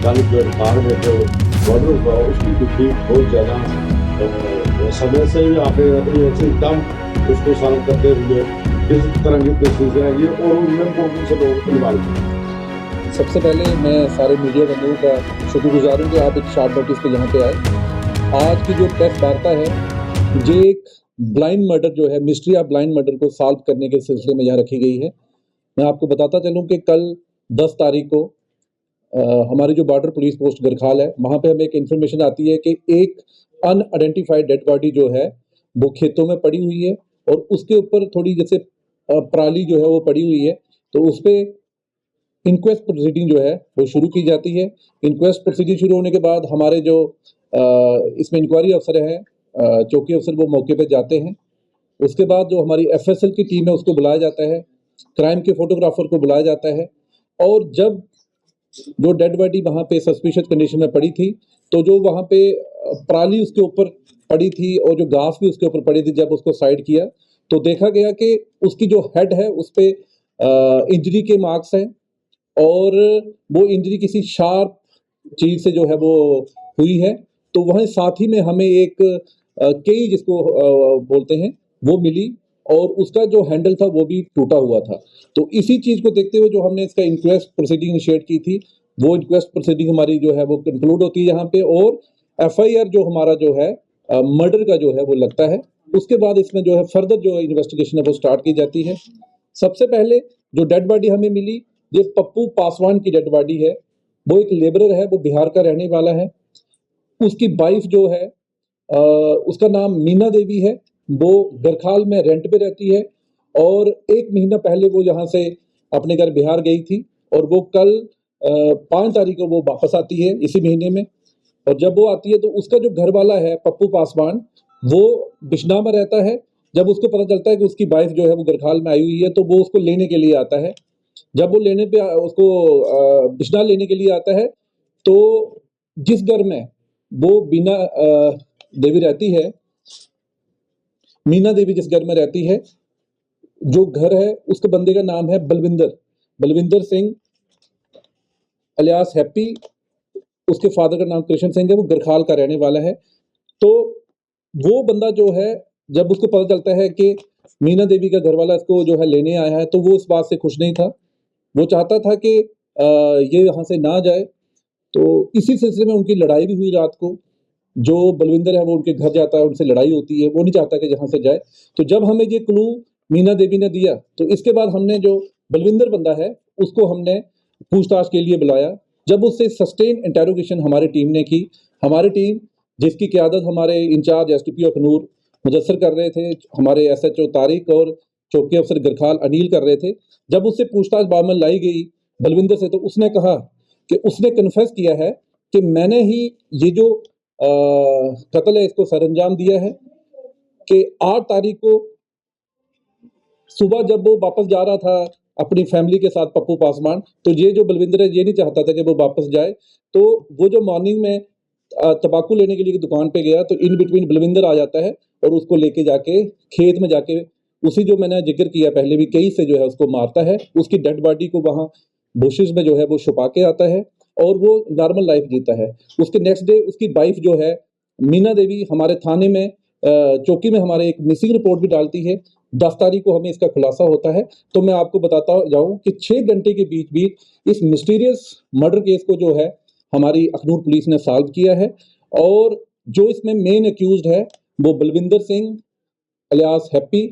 कालीगढ़ भाग में जो बॉर्डर हुआ उसकी दुखी बहुत ज़्यादा समय से ही आपने अपनी ऐसे एकदम उसको सॉल्व करते हुए किस तरह की प्रोसीजर है ये और उनमें कौन से लोग इन्वॉल्व हैं। सबसे पहले मैं सारे मीडिया बंधुओं का शुक्रगुजार हूँ कि आप एक शॉर्ट नोटिस पे यहाँ पे आए। आज की जो प्रेस वार्ता है ये एक ब्लाइंड मर्डर जो है, मिस्ट्री ऑफ ब्लाइंड मर्डर को सॉल्व करने के सिलसिले में यहाँ रखी गई है। मैं आपको बताता चलूँ कि कल 10 तारीख को हमारी जो बॉर्डर पुलिस पोस्ट गरखाल है वहाँ पे हमें एक इन्फॉर्मेशन आती है कि एक अनआइडेंटिफाइड डेड बॉडी जो है वो खेतों में पड़ी हुई है और उसके ऊपर थोड़ी जैसे पराली जो है वो पड़ी हुई है। तो उस पर इंक्वेस्ट प्रोसीडिंग जो है वो शुरू की जाती है। इंक्वेस्ट प्रोसीडिंग शुरू होने के बाद हमारे जो इसमें इंक्वायरी अफसर हैं, चौकी अफसर, वो मौके पे जाते हैं। उसके बाद जो हमारी एफएसएल की टीम है उसको बुलाया जाता है, क्राइम के फोटोग्राफर को बुलाया जाता है। और जब जो डेड बॉडी वहाँ पे सस्पिशियस कंडीशन में पड़ी थी तो जो वहाँ पे पराली उसके ऊपर पड़ी थी और जो घास भी उसके ऊपर पड़ी थी, जब उसको साइड किया तो देखा गया कि उसकी जो हेड है उस पर इंजरी के मार्क्स हैं और वो इंजरी किसी शार्प चीज से जो है वो हुई है। तो वहीं साथ ही में हमें एक कई जिसको बोलते हैं वो मिली और उसका जो हैंडल था वो भी टूटा हुआ था। तो इसी चीज को देखते हुए जो हमने इसका इंक्वेस्ट प्रोसीडिंग इनिशिएट की थी, वो इंक्वेस्ट प्रोसीडिंग हमारी जो है वो कंक्लूड होती है यहाँ पे और एफआईआर जो हमारा जो है मर्डर का जो है वो लगता है। उसके बाद इसमें जो है फर्दर जो इन्वेस्टिगेशन है वो स्टार्ट की जाती है। सबसे पहले जो डेड बॉडी हमें मिली, ये पप्पू पासवान की डेड बॉडी है। वो एक लेबरर है, वो बिहार का रहने वाला है। उसकी वाइफ जो है उसका नाम मीना देवी है। वो गरखाल में रेंट पे रहती है और 1 महीना पहले वो यहाँ से अपने घर बिहार गई थी और वो कल 5 तारीख को वो वापस आती है इसी महीने में। और जब वो आती है तो उसका जो घर वाला है पप्पू पासवान, वो बिश्नाह में रहता है। जब उसको पता चलता है कि उसकी वाइफ जो है वो गरखाल में आई हुई है तो वो उसको लेने के लिए आता है। जब वो लेने पे उसको बिश्नाह लेने के लिए आता है तो जिस घर में वो बीना देवी रहती है, मीना देवी जिस घर में रहती है, जो घर है उसके बंदे का नाम है बलविंदर सिंह अलियास हैप्पी। उसके फादर का नाम कृष्ण सिंह है, वो गरखाल का रहने वाला है। तो वो बंदा जो है, जब उसको पता चलता है कि मीना देवी का घर वाला इसको जो है लेने आया है तो वो इस बात से खुश नहीं था। वो चाहता था कि ये यहाँ से ना जाए। तो इसी सिलसिले में उनकी लड़ाई भी हुई रात को। जो बलविंदर है वो उनके घर जाता है, उनसे लड़ाई होती है, वो नहीं चाहता कि जहाँ से जाए। तो जब हमें ये क्लू मीना देवी ने दिया तो इसके बाद हमने जो बलविंदर बंदा है उसको हमने पूछताछ के लिए बुलाया। जब उससे सस्टेन इंटेरोगेशन हमारी टीम ने की, हमारी टीम जिसकी क़यादत हमारे इंचार्ज एसडीपीओ अखनूर मुदस्सर कर रहे थे, हमारे एसएचओ तारिक और चौकी अफसर गरखाल अनिल कर रहे थे। जब उससे पूछताछ बामल लाई गई बलविंदर से, तो उसने कहा कि उसने कन्फेस किया है कि मैंने ही ये जो कत्ल है इसको सर अंजाम दिया है। कि 8 तारीख को सुबह जब वो वापस जा रहा था अपनी फैमिली के साथ पप्पू पासवान, तो ये जो बलविंदर है ये नहीं चाहता था कि वो वापस जाए। तो वो जो मॉर्निंग में तंबाकू लेने के लिए दुकान पे गया तो इन बिटवीन बलविंदर आ जाता है और उसको लेके जाके खेत में जाके उसी जो मैंने जिक्र किया पहले भी कई से जो है उसको मारता है। उसकी डेड बॉडी को वहाँ बुशेस में जो है वो छुपा के आता है और वो नॉर्मल लाइफ जीता है। उसके नेक्स्ट डे उसकी वाइफ जो है मीना देवी हमारे थाने में चौकी में हमारे एक मिसिंग रिपोर्ट भी डालती है। 10 तारीख को हमें इसका खुलासा होता है। तो मैं आपको बताता जाऊं कि 6 घंटे के बीच बीच इस मिस्टीरियस मर्डर केस को जो है हमारी अखनूर पुलिस ने सॉल्व किया है। और जो इसमें मेन अक्यूज्ड है वो Balwinder Singh alias Happy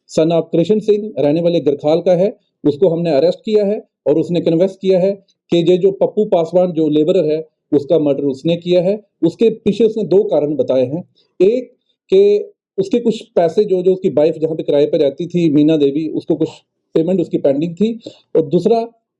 son of Krishan Singh रहने वाले गरखाल का है। उसको हमने अरेस्ट किया है और उसने कन्फेस किया है कि ये जो पप्पू पासवान जो लेबरर है उसका मर्डर उसने किया है। उसके पीछे उसने 2 कारण बताए हैं। एक कि उसके कुछ पैसे जो जो उसकी वाइफ जहाँ पे किराए पे रहती थी मीना देवी, उसको कुछ पेमेंट उसकी पेंडिंग थी। और दूसरा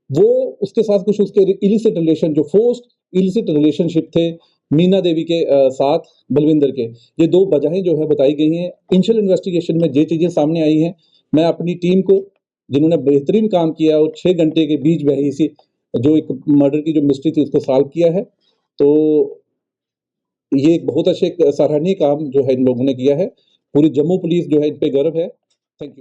वो उसके साथ कुछ उसके इलिसिट रिलेशन, जो फोर्स्ड इलिसिट रिलेशनशिप थे मीना देवी के साथ बलविंदर के। ये 2 वजहें जो है बताई गई हैं। इनिशियल इन्वेस्टिगेशन में ये चीज़ें सामने आई हैं। मैं अपनी टीम को जिन्होंने बेहतरीन काम किया और 6 घंटे के बीच में ही इसी जो एक मर्डर की जो मिस्ट्री थी उसको सॉल्व किया है। तो ये एक बहुत अच्छे सराहनीय काम जो है इन लोगों ने किया है। पूरी जम्मू पुलिस जो है इन पे गर्व है। Thank you.